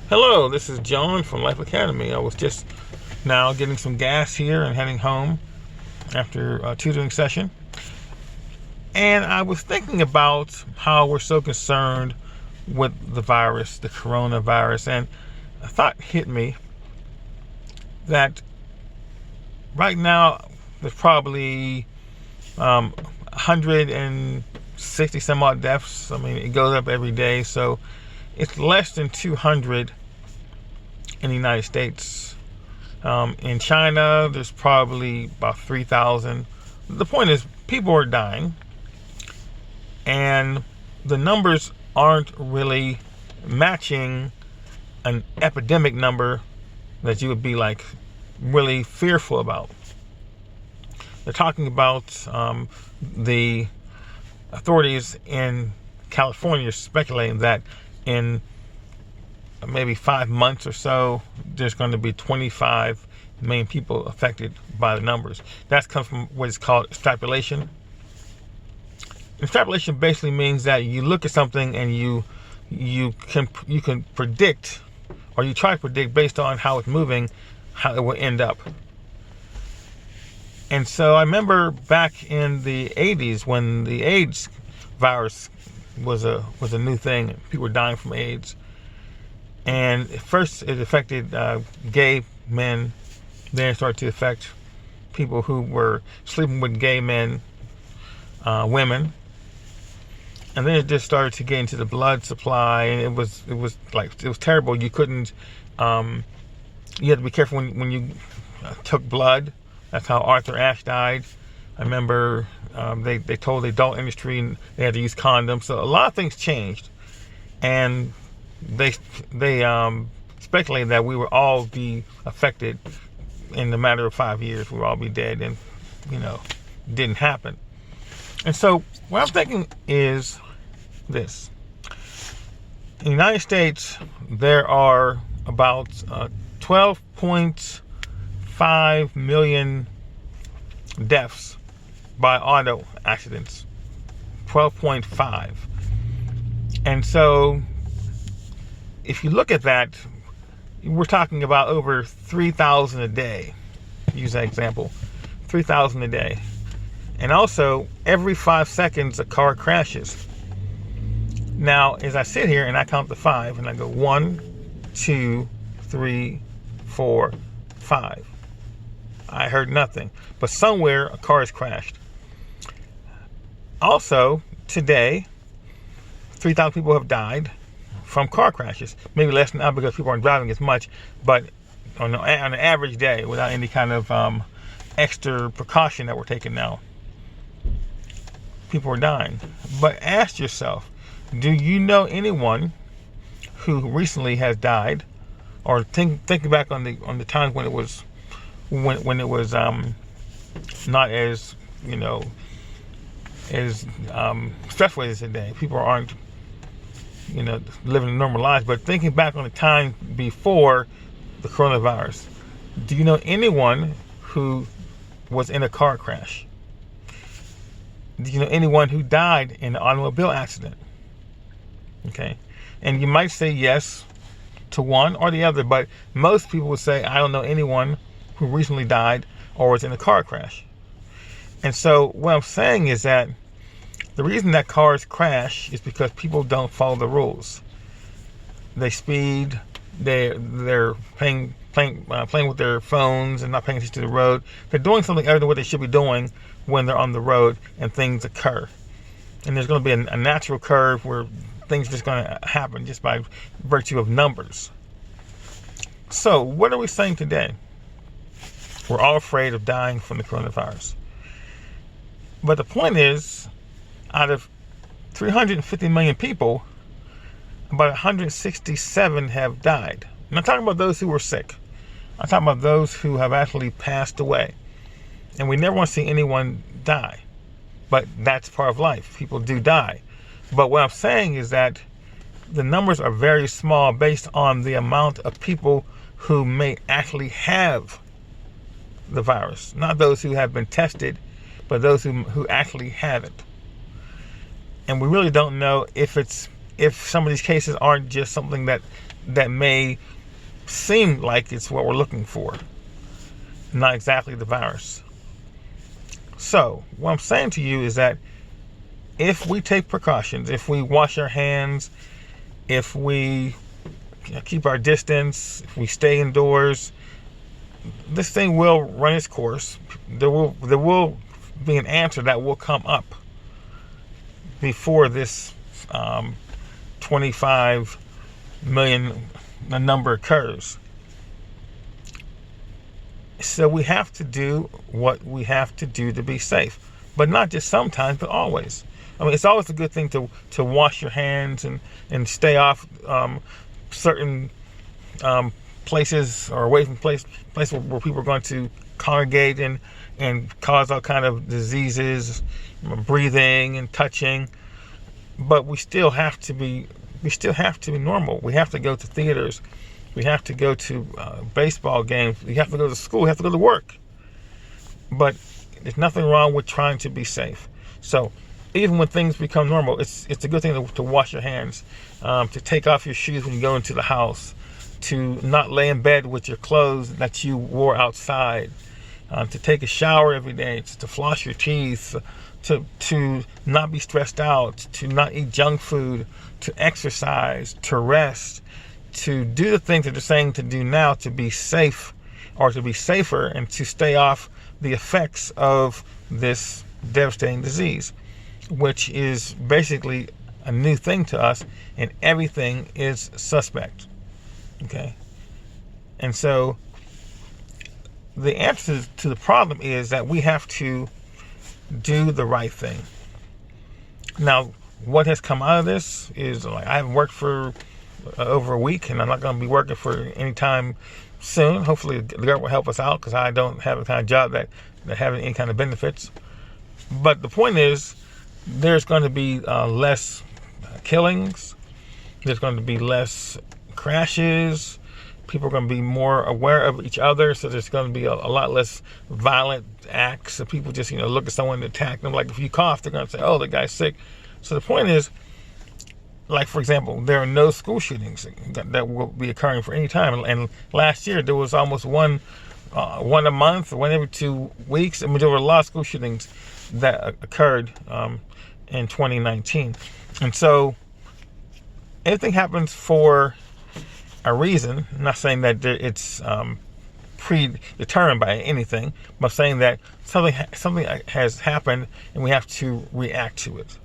Hello, this is John from Life Academy. I was just now getting some gas here and heading home after a tutoring session. And I was thinking about how we're so concerned with the virus, the coronavirus, and a thought hit me that right now there's probably 160 some odd deaths. I mean, it goes up every day, so it's less than 200 in the United States. In China, there's probably about 3,000. The point is, people are dying, and the numbers aren't really matching an epidemic number that you would be like really fearful about. They're talking about the authorities in California speculating that in maybe 5 months or so, there's going to be 25 million people affected by the numbers. That comes from what is called extrapolation. Extrapolation basically means that you look at something and you can predict, or you try to predict based on how it's moving, how it will end up. And so I remember back in the 80s when the AIDS virus was a new thing. People were dying from AIDS. And at first it affected gay men. Then it started to affect people who were sleeping with gay men, women. And then it just started to get into the blood supply, and it was terrible. You couldn't, you had to be careful when you took blood. That's how Arthur Ashe died. I remember they told the adult industry they had to use condoms. So a lot of things changed, and they speculated that we would all be affected in the matter of 5 years. We would all be dead, and didn't happen. And so what I'm thinking is this: in the United States, there are about 12.5 million deaths by auto accidents. 12.5. And so if you look at that, we're talking about over 3,000 a day. Use that example. 3,000 a day. And also, every 5 seconds a car crashes. Now, as I sit here and I count to 5, and I go 1, 2, 3, 4, 5. I heard nothing. But somewhere a car has crashed. Also, today, 3,000 people have died from car crashes. Maybe less now because people aren't driving as much, but on an average day, without any kind of extra precaution that we're taking now, people are dying. But ask yourself, do you know anyone who recently has died, or think back on the times when it was not as as stressful as today. People aren't living normal lives, but thinking back on the time before the coronavirus, do you know anyone who was in a car crash? Do you know anyone who died in an automobile accident? Okay, and you might say yes to one or the other, but most people would say, I don't know anyone who recently died or was in a car crash. And so what I'm saying is that the reason that cars crash is because people don't follow the rules. They speed. They're playing with their phones and not paying attention to the road. They're doing something other than what they should be doing when they're on the road, and things occur. And there's going to be a natural curve where things are just going to happen just by virtue of numbers. So what are we saying today? We're all afraid of dying from the coronavirus. But the point is, out of 350 million people, about 167 have died. I'm not talking about those who were sick. I'm talking about those who have actually passed away. And we never want to see anyone die. But that's part of life. People do die. But what I'm saying is that the numbers are very small based on the amount of people who may actually have the virus. Not those who have been tested, but those who actually have it. And we really don't know if it's if some of these cases aren't just something that may seem like it's what we're looking for, not exactly the virus. So what I'm saying to you is that if we take precautions, if we wash our hands, if we keep our distance, if we stay indoors, this thing will run its course. There will be an answer that will come up before this 25 million number occurs. So we have to do what we have to do to be safe, but not just sometimes, but always. I mean, it's always a good thing to wash your hands and stay off certain places or away from places where people are going to congregate and cause all kind of diseases, breathing and touching. But we still have to be normal. We have to go to theaters. We have to go to baseball games. We have to go to school. We have to go to work. But there's nothing wrong with trying to be safe. So even when things become normal, it's a good thing to wash your hands, to take off your shoes when you go into the house, to not lay in bed with your clothes that you wore outside, to take a shower every day, to floss your teeth, to not be stressed out, to not eat junk food, to exercise, to rest, to do the things that they're saying to do now to be safe or to be safer and to stay off the effects of this devastating disease, which is basically a new thing to us, and everything is suspect. Okay? And so the answer to the problem is that we have to do the right thing. Now, what has come out of this is, like, I haven't worked for over a week, and I'm not going to be working for any time soon. Hopefully the government will help us out, because I don't have the kind of job that have any kind of benefits. But the point is, there's going to be less killings. There's going to be less crashes. People are going to be more aware of each other, so there's going to be a lot less violent acts. So people just, look at someone and attack them. Like if you cough, they're going to say, "Oh, the guy's sick." So the point is, like, for example, there are no school shootings that will be occurring for any time. And last year there was almost one a month, one every 2 weeks. I mean, there were a lot of school shootings that occurred in 2019. And so everything happens for a reason. I'm not saying that it's predetermined by anything, but I'm saying that something has happened and we have to react to it.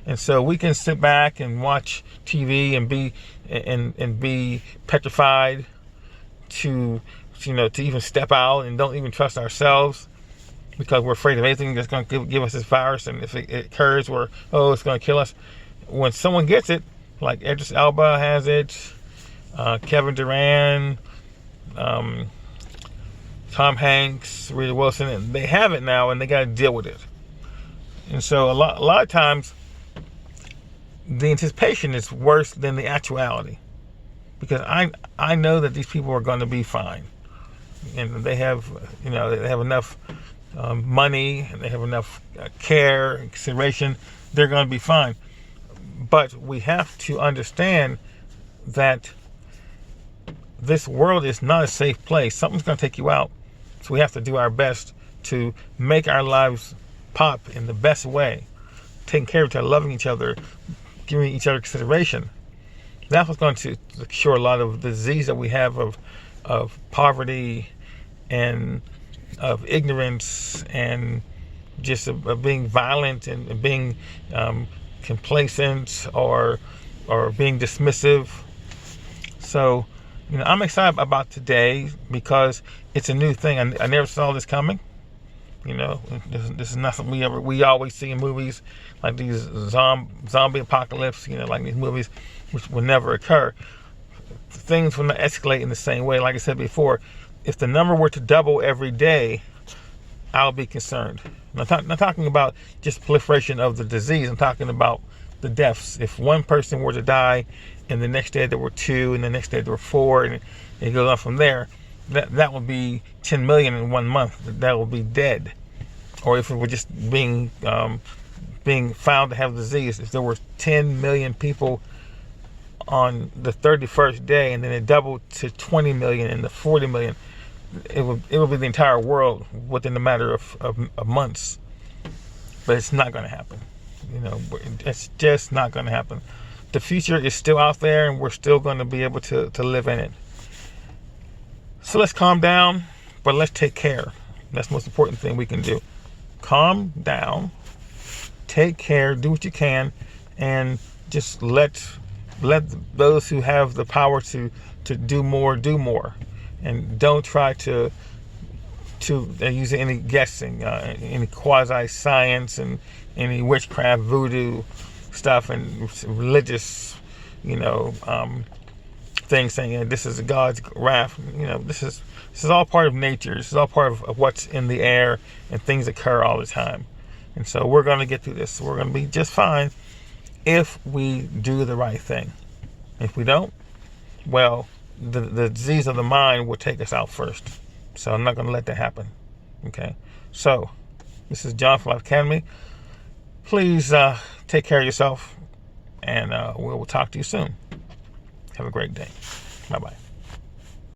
And so we can sit back and watch TV and be petrified to even step out, and don't even trust ourselves because we're afraid of anything that's going to give us this virus. And if it occurs, it's going to kill us. When someone gets it, like Idris Elba has it, Kevin Durant, Tom Hanks, Rita Wilson, and they have it now, and they got to deal with it. And so a lot of times, the anticipation is worse than the actuality, because I know that these people are going to be fine, and they have they have enough money, and they have enough care and consideration. They're going to be fine. But we have to understand that this world is not a safe place. Something's going to take you out, so we have to do our best to make our lives pop in the best way, taking care of each other, loving each other, giving each other consideration. That's what's going to cure a lot of the disease that we have of poverty and of ignorance and just of being violent and being complacent or being dismissive. So I'm excited about today because it's a new thing. I never saw this coming. This is not something we always see in movies, like these zombie apocalypse, like these movies, which will never occur. Things will not escalate in the same way. Like I said before, if the number were to double every day, I'll be concerned. I'm not talking about just proliferation of the disease. I'm talking about the deaths. If one person were to die, and the next day there were 2, and the next day there were 4, and it goes on from there, that would be 10 million in 1 month. That would be dead. Or if it were just being found to have the disease, if there were 10 million people on the 31st day, and then it doubled to 20 million and the 40 million, it would be the entire world within a matter of months. But it's not going to happen. It's just not going to happen. The future is still out there, and we're still going to be able to live in it. So let's calm down, but let's take care. That's the most important thing we can do. Calm down, take care, do what you can, and just let those who have the power to do more, and don't try to use any guessing, any quasi science and any witchcraft, voodoo stuff, and religious, things saying this is God's wrath. This is all part of nature. This is all part of what's in the air, and things occur all the time. And so we're going to get through this. We're going to be just fine if we do the right thing. If we don't, well, the disease of the mind will take us out first. So I'm not going to let that happen. Okay? So, this is John from Life Academy. Please take care of yourself, and we will talk to you soon. Have a great day. Bye-bye.